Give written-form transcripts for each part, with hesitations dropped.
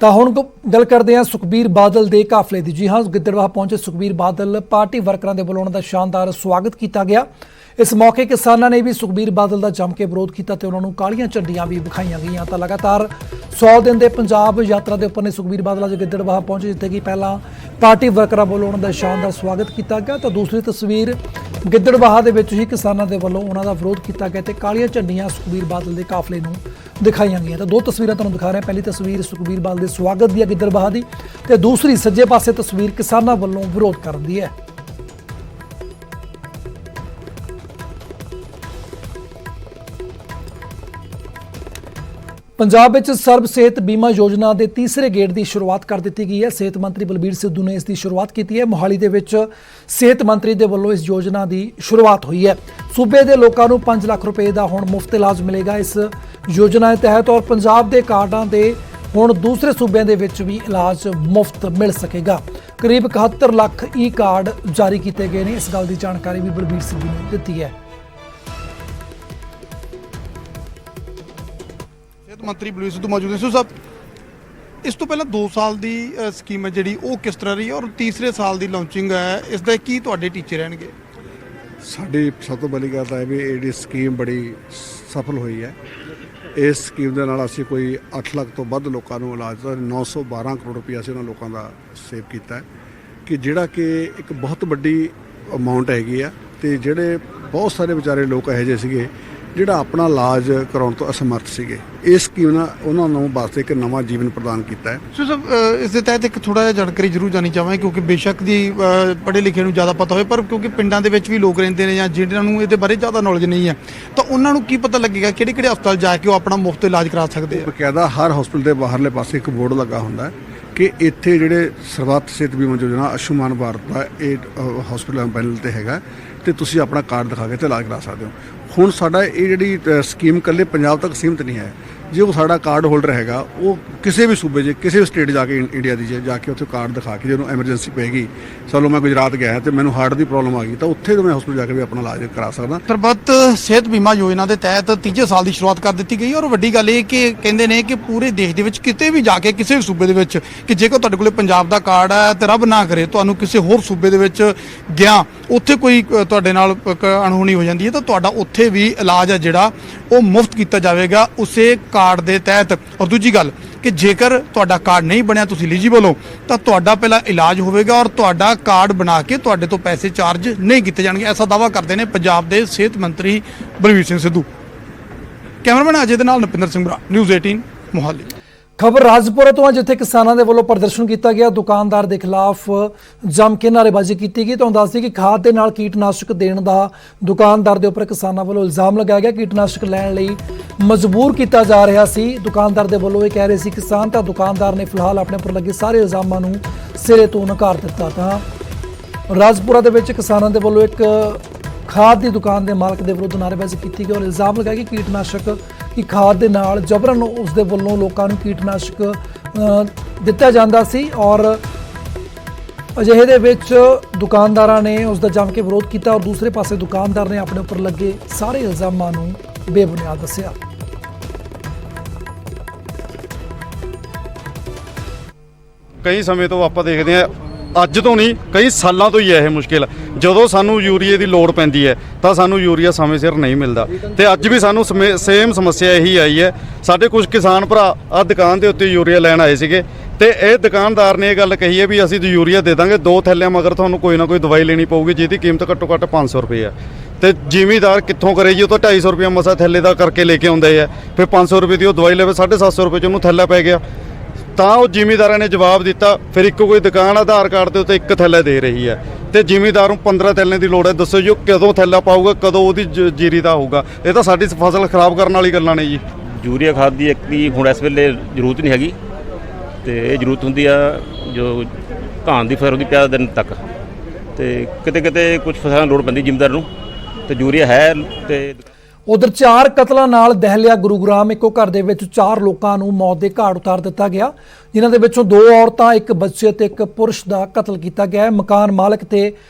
ਤਾਂ ਹੁਣ ਗੱਲ ਕਰਦੇ ਹਾਂ ਸੁਖਬੀਰ ਬਾਦਲ ਦੇ ਕਾਫਲੇ ਦੀ। ਜੀ ਹਾਂ, ਗਿੱਦੜਬਾਹਾ ਪਹੁੰਚੇ ਸੁਖਬੀਰ ਬਾਦਲ। ਪਾਰਟੀ ਵਰਕਰਾਂ ਦੇ ਵੱਲੋਂ ਉਹਨਾਂ ਦਾ ਸ਼ਾਨਦਾਰ ਸਵਾਗਤ ਕੀਤਾ ਗਿਆ। इस मौके किसानों ने भी सुखबीर बादल का जम के विरोध किया तो उन्होंने कालियां झंडियां भी विखाई गई। तो लगातार 100 दिन के पंजाब यात्रा के उपर ने सुखबीर बादल अज गिद्दड़बाहा पहुंचे, जिथे कि पहला पार्टी वर्करां वालों उन्होंने शानदार स्वागत किया गया। तो दूसरी तस्वीर गिद्दड़बाहा दे विच ही किसानों के वालों उन्होंने विरोध किया गया तो कालियां झंडियां सुखबीर बादल के काफले नूं दिखाई गई। तो दो तस्वीरें तुहानूं दिखा रहे हैं। पहली तस्वीर सुखबीर बादल के स्वागत की है गिद्दड़बाहा की, तो दूसरी सज्जे पासे तस्वीर किसानों वालों विरोध करन दी है। पंजाब में सर्व सेहत बीमा योजना के तीसरे गेड़ की शुरुआत कर दी गई है। सेहत मंत्री बलबीर सिद्धू ने इसकी शुरुआत की है। मोहाली के विच सेहत मंत्री के वालों इस योजना की शुरुआत हुई है। सूबे के लोगों को 5 लाख रुपए का हुण मुफ्त इलाज मिलेगा इस योजना के तहत, और पंजाब के कार्डां के हुण दूसरे सूबे के विच भी इलाज मुफ्त मिल सकेगा। करीब 71 लाख ई कार्ड जारी किए गए हैं। इस गल की जानकारी भी बलबीर सिद्धू ने दी है। मंत्री बलबीर सिद्धू मौजूद ने। सिद्धू साहब, इस तो पहले 2 साल की स्कीम है जी वो किस तरह रही है, और तीसरे साल की लॉन्चिंग है, इसके की तुहाडे टीचे रहणगे? साडी सब तो बड़ी गल है भी ये स्कीम बड़ी सफल हुई है। इस स्कीम के नाल असीं कोई 8 लाख तो वध लोगों को इलाज का 912 करोड़ रुपया असीं उन्हां लोगों का सेव किया है, कि जिहड़ा कि एक बहुत वड्डी अमाउंट हैगी है। तो जिहड़े बहुत सारे बेचारे लोग इहो जिहे सीगे ਜਿਹੜਾ ਆਪਣਾ ਇਲਾਜ ਕਰਾਉਣ ਤੋਂ ਅਸਮਰਥ ਸੀਗੇ, ਇਸ ਸਕੀਮ ਨਾਲ ਉਹਨਾਂ ਨੂੰ ਵਾਸਤੇ ਇੱਕ ਨਵਾਂ ਜੀਵਨ ਪ੍ਰਦਾਨ ਕੀਤਾ ਹੈ। ਸੋ ਸਭ ਇਸ ਦੇ ਤਹਿਤ ਇੱਕ ਥੋੜਾ ਜਿਹਾ ਜਾਣਕਾਰੀ ਜ਼ਰੂਰ ਜਾਣੀ ਚਾਹਾਂਗੇ, ਕਿਉਂਕਿ ਬੇਸ਼ੱਕ ਦੀ ਪੜ੍ਹੇ ਲਿਖੇ ਨੂੰ ਜ਼ਿਆਦਾ ਪਤਾ ਹੋਵੇ, ਪਰ ਕਿਉਂਕਿ ਪਿੰਡਾਂ ਦੇ ਵਿੱਚ ਵੀ ਲੋਕ ਰਹਿੰਦੇ ਨੇ ਜਾਂ ਜਿਹਨਾਂ ਨੂੰ ਇਹਦੇ ਬਾਰੇ ਜ਼ਿਆਦਾ ਨੌਲੇਜ ਨਹੀਂ ਹੈ, ਤਾਂ ਉਹਨਾਂ ਨੂੰ ਕੀ ਪਤਾ ਲੱਗੇਗਾ ਕਿਹੜੇ ਕਿਹੜੇ ਹਸਪਤਾਲ ਜਾ ਕੇ ਉਹ ਆਪਣਾ ਮੁਫਤ ਇਲਾਜ ਕਰਾ ਸਕਦੇ ਆ? ਬਕਾਇਦਾ ਹਰ ਹਸਪਤਾਲ ਦੇ ਬਾਹਰਲੇ ਪਾਸੇ ਇੱਕ ਬੋਰਡ ਲੱਗਾ ਹੁੰਦਾ ਹੈ ਕਿ ਇੱਥੇ ਜਿਹੜੇ ਸਰਬੱਤ ਸਿਹਤ ਬੀਮਾ ਯੋਜਨਾ ਆਯੁਸ਼ਮਾਨ ਭਾਰਤ ਦਾ ਇਹ ਹਸਪਤਾਲ ਪੈਨਲ ਤੇ ਹੈਗਾ, ਤੇ ਤੁਸੀਂ ਆਪਣਾ ਕਾਰਡ ਦਿਖਾ ਕੇ ਤੇ ਇਲਾਜ ਕਰਾ ਸਕਦੇ ਹੋ। ਹੁਣ ਸਾਡਾ ਇਹ ਜਿਹੜੀ ਸਕੀਮ ਇਕੱਲੇ ਪੰਜਾਬ ਤੱਕ ਸੀਮਿਤ ਨਹੀਂ ਹੈ। ਜੇ ਉਹ ਸਾਡਾ ਕਾਰਡ ਹੋਲਡਰ ਹੈਗਾ, ਉਹ ਕਿਸੇ ਵੀ ਸੂਬੇ 'ਚ ਕਿਸੇ ਵੀ ਸਟੇਟ ਜਾ ਕੇ ਇੰਡੀਆ ਦੀ ਜਾ ਕੇ ਉੱਥੇ ਕਾਰਡ ਦਿਖਾ ਕੇ, ਜਦੋਂ ਐਮਰਜੈਂਸੀ ਪਏਗੀ, ਚਲੋ ਮੈਂ ਗੁਜਰਾਤ ਗਿਆ ਤੇ ਮੈਨੂੰ ਹਾਰਟ ਦੀ ਪ੍ਰੋਬਲਮ ਆ ਗਈ, ਤਾਂ ਉੱਥੇ ਤੋਂ ਮੈਂ ਹਸਪਤਾਲ ਜਾ ਕੇ ਵੀ ਆਪਣਾ ਇਲਾਜ ਕਰਾ ਸਕਦਾ। ਸਰਬੱਤ ਸਿਹਤ ਬੀਮਾ ਯੋਜਨਾ ਦੇ ਤਹਿਤ ਤੀਜੇ ਸਾਲ ਦੀ ਸ਼ੁਰੂਆਤ ਕਰ ਦਿੱਤੀ ਗਈ, ਔਰ ਵੱਡੀ ਗੱਲ ਇਹ ਕਿ ਕਹਿੰਦੇ ਨੇ ਕਿ ਪੂਰੇ ਦੇਸ਼ ਦੇ ਵਿੱਚ ਕਿਤੇ ਵੀ ਜਾ ਕੇ ਕਿਸੇ ਵੀ ਸੂਬੇ ਦੇ ਵਿੱਚ, ਕਿ ਜੇਕਰ ਤੁਹਾਡੇ ਕੋਲੇ ਪੰਜਾਬ ਦਾ ਕਾਰਡ ਹੈ ਤੇ ਰੱਬ ਨਾ ਕਰੇ ਤੁਹਾਨੂੰ ਕਿਸੇ ਹੋਰ ਸੂਬੇ ਦੇ ਵਿੱਚ ਗਿਆ, ਉੱਥੇ ਕੋਈ ਤੁਹਾਡੇ ਨਾਲ ਅਣਹੋਣੀ ਹੋ ਜਾਂਦੀ ਹੈ, ਤਾਂ ਤੁਹਾਡਾ ਉੱਥੇ ਵੀ ਇਲਾਜ ਹੈ ਜਿਹੜਾ ਉਹ ਮੁਫਤ ਕੀਤਾ ਜਾਵੇਗਾ ਉਸੇ ਕਾਰਡ ਦੇ ਤਹਿਤ। और दूजी गल कि जेकर तुहाडा कार्ड नहीं बनया, तुसीं एलिजिबल हो, तो तुहाडा पहला इलाज होवेगा और तुहाडा कार्ड बना के तुहाडे तो पैसे चार्ज नहीं किए जाएंगे। ऐसा दावा करते हैं पंजाब के सेहत मंत्री बलबीर सिंह सिद्धू। कैमरामैन अजय दे नाल नपिंदर सिंह बरा, न्यूज़ 18 मोहाली। खबर राजपुरा तो जिथे किसानों के वालों प्रदर्शन किया गया, दुकानदार के खिलाफ जम के नारेबाजी की गई। तो दस दी कि खाद के नाल कीटनाशक देने का दुकानदार के उपर किसानों वालों इल्जाम लगाया गया। कीटनाशक लैण लई मजबूर किया जा रहा सी। दुकानदार के वालों ये कह रहे सी किसान, तो दुकानदार ने फिलहाल अपने उपर लगे सारे इल्जामों नूं सिरे तो नकार दिता। तो राजपुरा के विच किसानों के वालों एक खाद की दुकान के मालक के विरुद्ध नारेबाजी की गई और इल्जाम लगाया कि कीटनाशक की खाद के नाल जबरन उसके वालों लोगों को कीटनाशक दिता जाता सी, और अजिहे दे विच दुकानदारां ने उसका जम के विरोध किया, और दूसरे पासे दुकानदार ने अपने उपर लगे सारे इल्जामों नूं बेबुनियाद दस्सिया। कई समय तो आप देखते हैं, ਅੱਜ ਤੋਂ ਨਹੀਂ ਕਈ ਸਾਲਾਂ ਤੋਂ ਹੀ ਹੈ ਇਹ ਮੁਸ਼ਕਿਲ। ਜਦੋਂ ਸਾਨੂੰ ਯੂਰੀਏ ਦੀ ਲੋੜ ਪੈਂਦੀ ਹੈ ਤਾਂ ਸਾਨੂੰ ਯੂਰੀਆ ਸਮੇਂ ਸਿਰ ਨਹੀਂ ਮਿਲਦਾ, ਤੇ ਅੱਜ ਵੀ ਸਾਨੂੰ ਸੇਮ ਸਮੱਸਿਆ ਇਹੀ ਆਈ ਹੈ। ਸਾਡੇ ਕੁਝ ਕਿਸਾਨ ਭਰਾ ਆ ਦੁਕਾਨ ਦੇ ਉੱਤੇ ਯੂਰੀਆ ਲੈਣ ਆਏ ਸੀਗੇ, ਤੇ ਇਹ ਦੁਕਾਨਦਾਰ ਨੇ ਇਹ ਗੱਲ ਕਹੀ ਹੈ ਵੀ ਅਸੀਂ ਤਾਂ ਯੂਰੀਆ ਦੇ ਦਾਂਗੇ 2 ਥੈਲਿਆਂ ਮਗਰ ਤੁਹਾਨੂੰ ਕੋਈ ਨਾ ਕੋਈ ਦਵਾਈ ਲੈਣੀ ਪਊਗੀ ਜਿਹਦੀ ਕੀਮਤ ਘੱਟੋ ਘੱਟ 500 ਰੁਪਏ ਹੈ। ਤੇ ਜ਼ਿਮੀਦਾਰ ਕਿੱਥੋਂ ਕਰੇ ਜੀ? ਉਹ ਤਾਂ 250 ਰੁਪਏ ਮਸਾ ਥੈਲੇ ਦਾ ਕਰਕੇ ਲੈ ਕੇ ਆਉਂਦੇ ਆ, ਫਿਰ 500 ਰੁਪਏ ਦੀ ਉਹ ਦਵਾਈ ਲਵੇ, 750 ਰੁਪਏ 'ਚ ਉਹਨੂੰ ਥੈਲਾ ਪੈ ਗਿਆ। ਤਾਂ ਉਹ ਜ਼ਿਮੀਦਾਰਾਂ ਨੇ ਜਵਾਬ ਦਿੱਤਾ, ਫਿਰ ਇੱਕ ਕੋਈ ਦੁਕਾਨ ਆਧਾਰ ਕਾਰਡ ਦੇ ਉੱਤੇ 1 ਥੈਲਾ ਦੇ ਰਹੀ ਹੈ, ਤੇ ਜ਼ਿਮੀਦਾਰ ਨੂੰ 15 ਥੈਲਿਆਂ ਦੀ ਲੋੜ ਹੈ। ਦੱਸੋ ਜੀ ਉਹ ਕਦੋਂ ਥੈਲਾ ਪਾਊਗਾ, ਕਦੋਂ ਉਹਦੀ ਜੀਰੀ ਦਾ ਹੋਊਗਾ? ਇਹ ਤਾਂ ਸਾਡੀ ਫਸਲ ਖਰਾਬ ਕਰਨ ਵਾਲੀ ਗੱਲਾਂ ਨੇ ਜੀ। ਯੂਰੀਆ ਖਾਦ ਦੀ ਇੱਕ ਦੀ ਹੁਣ ਇਸ ਵੇਲੇ ਜ਼ਰੂਰਤ ਨਹੀਂ ਹੈਗੀ, ਤੇ ਇਹ ਜ਼ਰੂਰਤ ਹੁੰਦੀ ਆ ਜੋ ਧਾਨ ਦੀ ਫਸਲ ਦੀ 50 ਦਿਨ ਤੱਕ, ਤੇ ਕਿਤੇ ਕਿਤੇ ਕੁਝ ਫਸਲਾਂ ਨੂੰ ਲੋੜ ਪੈਂਦੀ ਜ਼ਿਮੀਦਾਰ ਨੂੰ, ਤੇ ਯੂਰੀਆ ਹੈ। ਤੇ उधर 4 कतलों नाल दहलिया गुरुग्राम एको घर दे विच 4 लोगों को मौत के घाट उतार दिता गया, जिन्हां दे विचों 2 औरतां, 1 बच्चे ते 1 पुरुष का कतल किया गया है। मकान मालक ते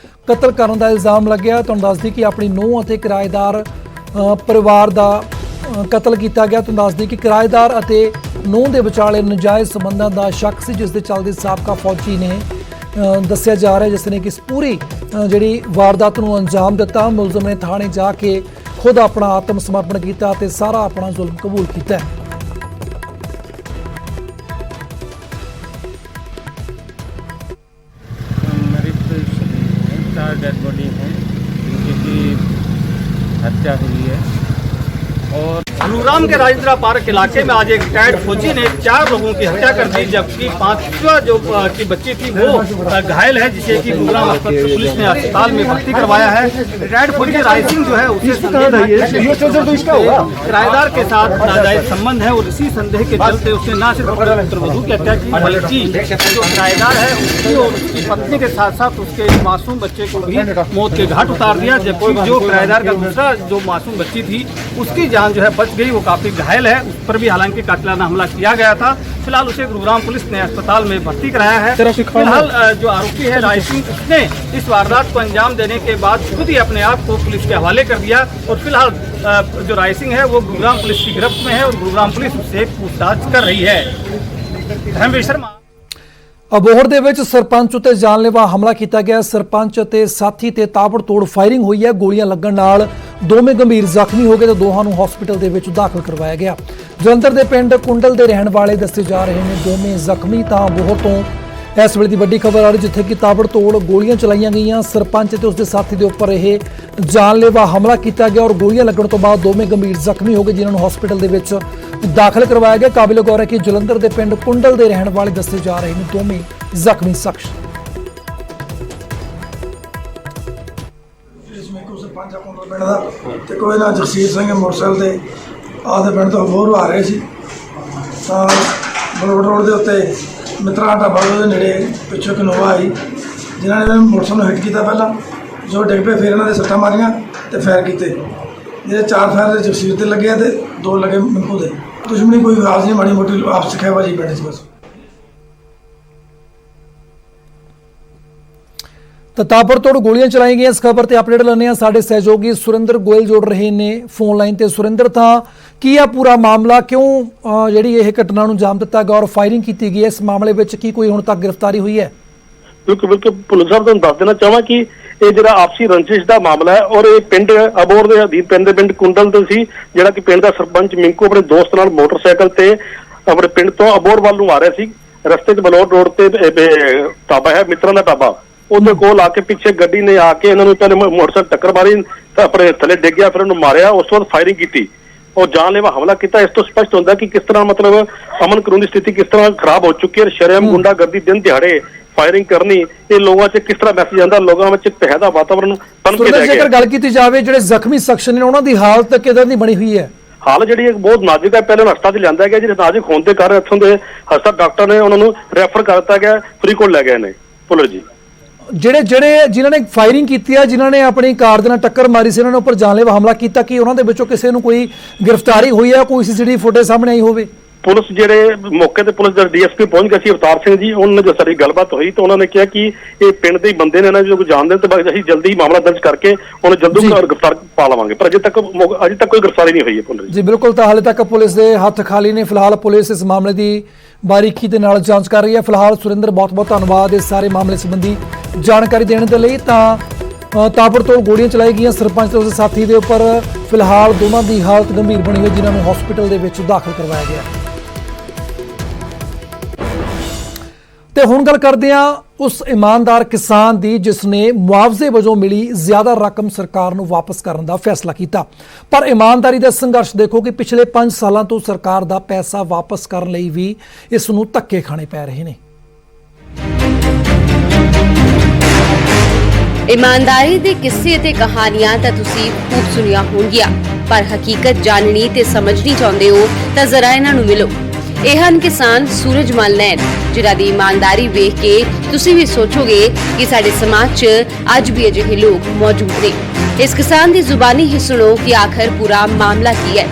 कतल करने का इल्जाम लग्या। तुहानूं दस दी कि अपनी नूंह अते किराएदार परिवार का कतल किया गया। तुहानूं दस दी कि किराएदार अते ਨੂੰਹ ਦੇ ਵਿਚਾਲੇ ਨਜਾਇਜ਼ ਸੰਬੰਧਾਂ ਦਾ ਸ਼ੱਕ ਸੀ, ਜਿਸ ਦੇ ਚੱਲਦੇ ਸਾਬਕਾ ਫੌਜੀ ਨੇ ਦੱਸਿਆ ਜਾ ਰਿਹਾ ਜਿਸ ਨੇ ਕਿ ਇਸ ਪੂਰੀ ਜਿਹੜੀ ਵਾਰਦਾਤ ਨੂੰ ਅੰਜਾਮ ਦਿੱਤਾ। ਮੁਲਜ਼ਮ ਨੇ ਥਾਣੇ ਜਾ ਕੇ ਖੁਦ ਆਪਣਾ ਆਤਮ ਸਮਰਪਣ ਕੀਤਾ ਤੇ ਸਾਰਾ ਆਪਣਾ ਜ਼ੁਲਮ ਕਬੂਲ ਕੀਤਾ ਹੈ। मेरी तो 4 डेड बॉडी हैं जिनकी हत्या हुई है। और गुरुग्राम के राजेंद्रा पार्क इलाके में आज एक रिटायर्ड फौजी ने 4 लोगों की हत्या कर दी, जबकि 5वां जो की बच्ची थी वो घायल है, जिसे कि गुरुग्राम पुलिस ने अस्पताल में भर्ती करवाया है। रिटायर्ड फौजी राय सिंह जो है उसे किराएदार के साथ नाजायज संबंध है और इसी संदेह के चलते उसने न सिर्फ पुत्रवधू की हत्या की बल्कि जो किराएदार है उसकी और उसकी पत्नी के साथ साथ उसके मासूम बच्चे को भी मौत के घाट उतार दिया, जबकि जो किराएदार का दूसरा जो मासूम बच्ची थी उसकी जान जो है बच गई, वो काफी घायल है। उस पर भी हालांकि कातिलाना हमला किया गया था। फिलहाल उसे गुरुग्राम पुलिस ने अस्पताल में भर्ती कराया है। फिलहाल जो आरोपी है राय सिंह, उसने इस वारदात को अंजाम देने के बाद खुद ही अपने आप को पुलिस के हवाले कर दिया और फिलहाल जो राय सिंह है वो गुरुग्राम पुलिस की गिरफ्त में है और गुरुग्राम पुलिस उससे पूछताछ कर रही है। धर्मवीर शर्मा। ਅਬੋਹਰ ਦੇ ਵਿੱਚ ਸਰਪੰਚ ਉਤੇ ਜਾਨਲੇਵਾ ਹਮਲਾ ਕੀਤਾ ਗਿਆ। ਸਰਪੰਚ ਅਤੇ ਸਾਥੀ ਤੇ ਤਾਬੜਤੋੜ ਫਾਇਰਿੰਗ ਹੋਈ ਹੈ। ਗੋਲੀਆਂ ਲੱਗਣ ਨਾਲ ਦੋਵੇਂ ਗੰਭੀਰ ਜ਼ਖਮੀ ਹੋ ਗਏ ਤੇ ਦੋਹਾਂ ਨੂੰ ਹਸਪੀਟਲ ਦੇ ਵਿੱਚ ਦਾਖਲ ਕਰਵਾਇਆ ਗਿਆ। ਜਲੰਧਰ ਦੇ ਪਿੰਡ ਕੁੰਡਲ ਦੇ ਰਹਿਣ ਵਾਲੇ ਦੱਸੇ ਜਾ ਰਹੇ ਨੇ ਦੋਵੇਂ ਜ਼ਖਮੀ। ਤਾਂ ਅਬੋਹਰ ਤੋਂ ਇਸ ਵੇਲੇ ਦੀ ਵੱਡੀ ਖਬਰ ਆ ਰਹੀ ਜਿੱਥੇ ਕਿ ਤਾਬੜਤੋੜ ਗੋਲੀਆਂ ਚਲਾਈਆਂ ਗਈਆਂ। ਸਰਪੰਚ ਤੇ ਉਸਦੇ ਸਾਥੀ ਦੇ ਉੱਪਰ ਇਹ ਜਾਨਲੇਵਾ ਹਮਲਾ ਕੀਤਾ ਗਿਆ ਔਰ ਗੋਲੀਆਂ ਲੱਗਣ ਤੋਂ ਬਾਅਦ ਦੋਵੇਂ ਗੰਭੀਰ ਜ਼ਖਮੀ ਹੋ ਗਏ, ਜਿਨ੍ਹਾਂ ਨੂੰ ਹਸਪੀਟਲ ਦੇ ਵਿੱਚ ਦਾਖਲ ਕਰਵਾਇਆ ਗਿਆ। ਕਾਬਿਲ ਗੌਰ ਹੈ ਕਿ ਜਲੰਧਰ ਦੇ ਪਿੰਡ ਕੁੰਡਲ ਦੇ ਰਹਿਣ ਵਾਲੇ ਦੱਸੇ ਜਾ ਰਹੇ ਨੇ ਦੋਵੇਂ ਜ਼ਖਮੀ ਸ਼ਖਸ। इसमें कोई सरपंच कुंडल पिंड का ते कोई ना जगसीर सिंह मोटरसाइकिल ते आदे पिंड तो अबोहर आ रहे सी तां बलोड रोड के उत्ते मित्रा ढाबा के नेड़े पिछों एक नोवा आई जिन्होंने मोटरसाइकिल हिट किया पहला जो डिग पे, फिर इन्होंने सट्टा मारियां ते फायर किए। जे 4 फायर जगसीर ते लगे ते 2 लगे मिंकू दे। दुश्मनी कोई खास नहीं, माड़ी मोटी आपस खैबाजी पिंड च बस। ਤਾਂ ਤਾਬੜਤੋੜ ਗੋਲੀਆਂ ਚਲਾਈਆਂ ਗਈਆਂ। ਇਸ ਖਬਰ ਤੇ ਅਪਡੇਟ ਲੈਣੇ ਆ ਸਾਡੇ ਸਹਿਯੋਗੀ ਸੁਰਿੰਦਰ ਗੋਇਲ ਜੁੜ ਰਹੇ ਨੇ ਫੋਨ ਲਾਈਨ ਤੇ। ਸੁਰਿੰਦਰ, ਤਾਂ ਕੀ ਆ ਪੂਰਾ ਮਾਮਲਾ, ਕਿਉਂ ਜਿਹੜੀ ਇਹ ਘਟਨਾ ਨੂੰ ਅੰਜਾਮ ਦਿੱਤਾ ਗਿਆ ਔਰ ਫਾਇਰਿੰਗ ਕੀਤੀ ਗਈ ਹੈ? ਇਸ ਮਾਮਲੇ ਵਿੱਚ ਕੀ ਕੋਈ ਹੁਣ ਤੱਕ ਗ੍ਰਿਫਤਾਰੀ ਹੋਈ ਹੈ? ਬਿਲਕੁਲ ਪੁਲਿਸ ਸਾਹਿਬ ਤੁਹਾਨੂੰ ਦੱਸ ਦੇਣਾ ਚਾਹਾਂ ਕਿ ਇਹ ਜਿਹੜਾ ਆਪਸੀ ਰੰਜਿਸ਼ ਦਾ ਮਾਮਲਾ ਹੈ ਔਰ ਇਹ ਪਿੰਡ ਅਬੋਹਰ ਦੇ ਅਧੀਨ ਪੈਂਦੇ ਪਿੰਡ ਕੁੰਡਲ ਤੋਂ ਸੀ, ਜਿਹੜਾ ਕਿ ਪਿੰਡ ਦਾ ਸਰਪੰਚ ਮਿੰਕੂ ਆਪਣੇ ਦੋਸਤ ਨਾਲ ਮੋਟਰਸਾਈਕਲ ਤੇ ਆਪਣੇ ਪਿੰਡ ਤੋਂ ਅਬੋਹਰ ਵੱਲ ਨੂੰ ਆ ਰਿਹਾ ਸੀ। ਰਸਤੇ 'ਚ ਬਲੌਰ ਰੋਡ ਤੇ ਢਾਬਾ ਹੈ ਮਿੱਤਰਾਂ ਦਾ ਢਾਬਾ, ਉਹਦੇ ਕੋਲ ਆ ਕੇ ਪਿੱਛੇ ਗੱਡੀ ਨੇ ਆ ਕੇ ਇਹਨਾਂ ਨੂੰ ਪਹਿਲੇ ਮੋਟਰਸਾਈਕਲ ਟੱਕਰ ਮਾਰੀ ਤਾਂ ਆਪਣੇ ਥੱਲੇ ਡਿੱਗ ਗਿਆ, ਫਿਰ ਉਹਨੂੰ ਮਾਰਿਆ, ਉਸ ਤੋਂ ਬਾਅਦ ਫਾਇਰਿੰਗ ਕੀਤੀ ਔਰ ਜਾਨਲੇਵਾ ਹਮਲਾ ਕੀਤਾ। ਇਸ ਤੋਂ ਸਪਸ਼ਟ ਹੁੰਦਾ ਕਿ ਕਿਸ ਤਰ੍ਹਾਂ ਮਤਲਬ ਅਮਨ ਕਾਨੂੰਨ ਦੀ ਸਥਿਤੀ ਕਿਸ ਤਰ੍ਹਾਂ ਖਰਾਬ ਹੋ ਚੁੱਕੀ ਹੈ। ਸ਼ਰੇਆਮ ਗੁੰਡਾਗਰਦੀ ਦਿਨ ਦਿਹਾੜੇ ਫਾਇਰਿੰਗ ਕਰਨੀ, ਇਹ ਲੋਕਾਂ 'ਚ ਕਿਸ ਤਰ੍ਹਾਂ ਮੈਸੇਜ ਆਉਂਦਾ, ਲੋਕਾਂ ਵਿੱਚ ਤਹਿ ਦਾ ਵਾਤਾਵਰਨ ਬਣ ਕੇ ਰਹਿ ਗਿਆ। ਜੇਕਰ ਗੱਲ ਕੀਤੀ ਜਾਵੇ ਜਿਹੜੇ ਜ਼ਖਮੀ ਸ਼ਖਸ ਨੇ ਉਹਨਾਂ ਦੀ ਹਾਲਤ ਕਿਦਾਂ ਦੀ ਬਣੀ ਹੋਈ ਹੈ? ਹਾਲ ਜਿਹੜੀ ਬਹੁਤ ਨਾਜ਼ੁਕ ਹੈ। ਪਹਿਲੇ ਹਸਪਤਾਲ 'ਚ ਲਿਆਂਦਾ ਗਿਆ, ਜਿਹੜੇ ਨਾਜ਼ੁਕ ਹੋਣ ਦੇ ਕਾਰਨ ਇੱਥੋਂ ਦੇ ਹਸਪਤਾਲ ਡਾਕਟਰ ਨੇ ਉਹਨਾਂ ਨੂੰ ਰੈਫਰ ਕਰ ਦਿੱਤਾ ਗਿਆ, ਫਰੀਦਕੋਟ ਲੈ ਗਏ ਨੇ ਪੁਲਿਸ ਜੀ। ਜਿਨ੍ਹਾਂ ਨੇ ਫਾਇਰਿੰਗ ਕੀਤੀ ਹੈ, ਜਿਨ੍ਹਾਂ ਨੇ ਆਪਣੀ ਕਾਰ ਦੇ ਨਾਲ ਟੱਕਰ ਮਾਰੀ ਸੀ, ਉਹਨਾਂ ਨੇ ਉੱਪਰ ਜਾਨਲੇਵਾ ਹਮਲਾ ਕੀਤਾ, ਕਿ ਉਹਨਾਂ ਦੇ ਵਿੱਚੋਂ ਕਿਸੇ ਨੂੰ ਕੋਈ ਗ੍ਰਿਫਤਾਰੀ ਹੋਈ ਹੈ, ਕੋਈ ਸੀਸੀਟੀਵੀ ਫੁਟੇਜ ਸਾਹਮਣੇ ਆਈ ਹੋਵੇ? ਪੁਲਿਸ ਜਿਹੜੇ ਮੌਕੇ ਤੇ ਪੁਲਿਸ ਦੇ ਡੀਐਸਪੀ ਪਹੁੰਚ ਗਏ ਸੀ ਅਵਤਾਰ ਸਿੰਘ ਜੀ, ਉਹਨਾਂ ਨਾਲ ਜੋ ਸਾਡੀ ਗੱਲਬਾਤ ਹੋਈ ਤਾਂ ਉਹਨਾਂ ਨੇ ਕਿਹਾ ਕਿ ਇਹ ਪਿੰਡ ਦੇ ਹੀ ਬੰਦੇ ਨੇ ਨਾ, ਜੋ ਜਾਣਦੇ ਤੇ ਬਾਅਦ ਅਸੀਂ ਜਲਦੀ ਹੀ ਮਾਮਲਾ ਦਰਜ ਕਰਕੇ ਉਹਨੂੰ ਜਲਦੀ ਗ੍ਰਿਫਤਾਰ ਪਾ ਲਵਾਂਗੇ, ਪਰ ਅਜੇ ਤੱਕ ਕੋਈ ਗ੍ਰਿਫਤਾਰੀ ਨਹੀਂ ਹੋਈ ਹੈ ਪੁਲਿਸ ਜੀ। ਬਿਲਕੁਲ, ਤਾਂ ਹਾਲੇ ਤੱਕ ਪੁਲਿਸ ਦੇ ਹੱਥ ਖਾਲੀ ਨੇ। ਫਿਲਹਾਲ ਪੁਲਿਸ ਇਸ ਮਾਮਲੇ ਦੀ ਬਾਰੀਕੀ ਦੇ ਨਾਲ ਜਾਂਚ ਕਰ ਰਹੀ ਹੈ। ਫਿਲਹਾਲ ਸੁਰਿੰਦਰ, ਬਹੁਤ ਬਹੁਤ ਧੰਨਵਾਦ ਇਸ ਸਾਰੇ ਮਾਮਲੇ ਸੰਬੰਧੀ ਜਾਣਕਾਰੀ ਦੇਣ ਦੇ ਲਈ। ਤਾਂ ਤਾਬੜਤੋੜ ਗੋਲੀਆਂ ਚਲਾਈ ਗਈਆਂ ਸਰਪੰਚ ਤੇ ਉਸਦੇ ਸਾਥੀ ਦੇ ਉੱਪਰ। ਫਿਲਹਾਲ ਦੋਵਾਂ ਦੀ ਹਾਲਤ ਗੰਭੀਰ ਬਣੀ ਹੋਈ, ਜਿਨ੍ਹਾਂ ਨੂੰ ਹਸਪੀਟਲ ਦੇ ਵਿੱਚ ਦਾਖਲ ਕਰਵਾਇਆ ਗਿਆ। ਤੇ ਹੁਣ ਗੱਲ ਕਰਦੇ ਹਾਂ ਉਸ ਇਮਾਨਦਾਰ ਕਿਸਾਨ ਦੀ ਜਿਸ ਨੇ ਮੁਆਵਜ਼ੇ ਵਜੋਂ ਮਿਲੀ ਜ਼ਿਆਦਾ ਰਕਮ ਸਰਕਾਰ ਨੂੰ ਵਾਪਸ ਕਰਨ ਦਾ ਫੈਸਲਾ ਕੀਤਾ। ਪਰ ਇਮਾਨਦਾਰੀ ਦਾ ਸੰਘਰਸ਼ ਦੇਖੋ ਕਿ ਪਿਛਲੇ 5 ਸਾਲਾਂ ਤੋਂ ਸਰਕਾਰ ਦਾ ਪੈਸਾ ਵਾਪਸ ਕਰਨ ਲਈ ਵੀ ਇਸ ਨੂੰ ਧੱਕੇ ਖਾਣੇ ਪੈ ਰਹੇ ਨੇ। ईमानदारी ਦੇ किस्से ਤੇ ਕਹਾਣੀਆਂ ਤਾਂ ਤੁਸੀਂ ਖੂਬ ਸੁਣੀਆਂ ਹੋਣਗੀਆਂ, ਪਰ ਹਕੀਕਤ ਜਾਣਨੀ ਤੇ ਸਮਝਣੀ ਚਾਹੁੰਦੇ ਹੋ ਤਾਂ ਜ਼ਰਾ ਇਹਨਾਂ ਨੂੰ ਮਿਲੋ। ਇਹ ਹਨ ਕਿਸਾਨ ਸੂਰਜਮਲ ਨੈਣ, ਜਿਨ੍ਹਾਂ ਦੀ ਇਮਾਨਦਾਰੀ ਵੇਖ ਕੇ ਤੁਸੀਂ ਵੀ ਸੋਚੋਗੇ ਕਿ ਸਾਡੇ ਸਮਾਜ 'ਚ ਅੱਜ ਵੀ ਅਜਿਹੇ ਲੋਕ ਮੌਜੂਦ ਨੇ। ਇਸ ਕਿਸਾਨ ਦੀ ਜ਼ੁਬਾਨੀ ਹੀ ਸੁਣੋ कि आखिर पूरा मामला की है।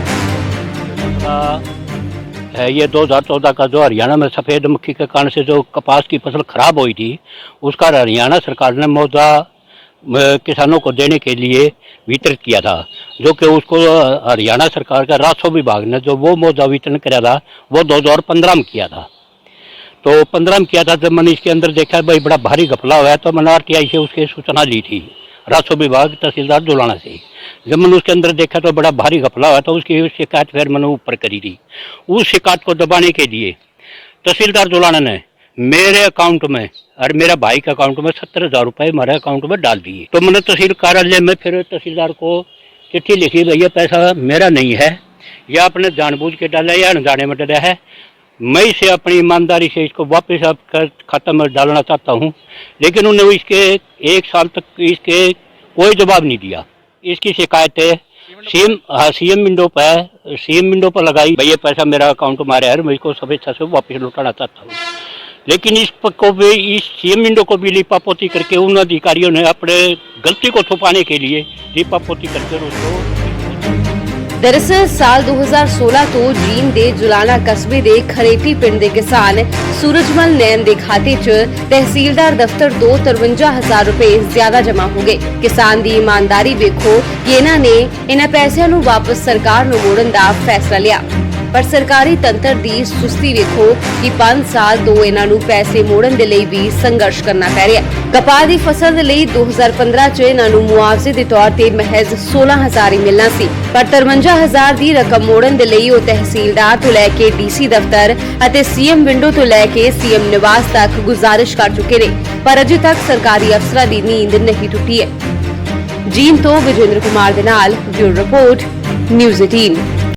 ये 2014 का जो हरियाणा में सफ़ेद मक्खी के कारण से जो कपास की फसल खराब हुई थी, उसका हरियाणा सरकार ने मुआवजा किसानों को देने के लिए वितरित किया था, जो कि उसको हरियाणा सरकार का राजस्व विभाग ने जो वो मुआवजा वितरण कराया था वो 2015 में किया था। तो 15 में किया था। जब मैंने इसके अंदर देखा भाई बड़ा भारी घपला हुआ है, तो मैंने RTI से उसकी सूचना ली थी, राजस्व विभाग तहसीलदार जुलाना से। जब मैंने उसके अंदर देखा तो बड़ा भारी घपला हुआ, तो उसकी शिकायत फिर मैंने ऊपर करी थी। उस शिकायत को दबाने के लिए तहसीलदार जुलाना ने मेरे अकाउंट में और मेरा भाई के अकाउंट में 70,000 रुपये हमारे अकाउंट में डाल दिए। तो मैंने तहसील कार्यालय में फिर तहसीलदार को चिट्ठी लिखी, भैया पैसा मेरा नहीं है, या आपने जानबूझ के डाला या अनजाने में डाला है, मैं इसे अपनी ईमानदारी से इसको वापस आपका खाता में डालना चाहता हूँ। लेकिन उन्होंने इसके 1 साल तक इसके कोई जवाब नहीं दिया। इसकी शिकायतें सीएम विंडो पर लगाई, भैया पैसा मेरा अकाउंट में आ रहा है, मैं इसको स्वेच्छा से वापस लौटाना चाहता हूँ। लेकिन इस सीएम विंडो को भी लीपापोती करके उन अधिकारियों ने अपने गलती को छुपाने के लिए लीपापोती करके उसको। दरअसल साल 2016 ਤੋਂ ਜੀਂਦ ਦੇ ਜੁਲਾਣਾ ਕਸਬੇ ਦੇ ਖਰੇਟੀ ਪਿੰਡ ਦੇ ਕਿਸਾਨ ਸੂਰਜਮਲ ਨੈਣ ਦੇ ਖਾਤੇ 'ਚ ਤਹਿਸੀਲਦਾਰ ਦਫ਼ਤਰ ਤੋਂ 53,000 ਰੁਪਏ ਜ਼ਿਆਦਾ ਜਮ੍ਹਾਂ ਹੋ ਗਏ। ਕਿਸਾਨ ਦੀ ਇਮਾਨਦਾਰੀ ਵੇਖੋ ਕਿ ਇਹਨਾਂ ਨੇ ਇਹਨਾਂ ਪੈਸਿਆਂ ਨੂੰ ਵਾਪਸ ਸਰਕਾਰ ਨੂੰ ਮੋੜਨ ਦਾ ਫੈਸਲਾ ਲਿਆ, ਪਰ ਸਰਕਾਰੀ ਤੰਤਰ ਦੀ ਸੁਸਤੀ ਵੇਖੋ ਕਿ 5 ਸਾਲ ਤੋਂ ਇਹਨਾਂ ਨੂੰ ਪੈਸੇ ਮੋੜਨ ਦੇ ਲਈ ਵੀ ਸੰਘਰਸ਼ ਕਰਨਾ ਪੈ ਰਿਹਾ। ਕਪਾਹ ਦੀ ਫਸਲ ਦੇ ਲਈ 2015 'ਚ ਇਹਨਾਂ ਨੂੰ ਮੁਆਵਜ਼ੇ ਦੇ ਤੌਰ ਤੇ ਮਹਿਜ਼ 16,000 ਹੀ ਮਿਲਣਾ ਸੀ, ਪਰ 53,000 ਦੀ ਰਕਮ ਮੋੜਨ ਦੇ ਲਈ ਉਹ ਤਹਿਸੀਲਦਾਰ ਤੋਂ ਲੈ ਕੇ DC ਦਫ਼ਤਰ ਅਤੇ CM ਵਿੰਡੋ ਤੋਂ ਲੈ ਕੇ CM ਨਿਵਾਸ ਤੱਕ ਗੁਜ਼ਾਰਿਸ਼ ਕਰ ਚੁੱਕੇ ਨੇ, ਪਰ ਅਜੇ ਤੱਕ ਸਰਕਾਰੀ ਅਫਸਰਾਂ ਦੀ ਨੀਂਦ ਨਹੀਂ ਟੁੱਟੀ ਹੈ। ਜੀਂਦ ਤੋਂ ਵਿਜੇਂਦਰ ਕੁਮਾਰ ਦੇ ਨਾਲ ਬਿਊਰੋ ਰਿਪੋਰਟ, ਨਿਊਜ਼ 18।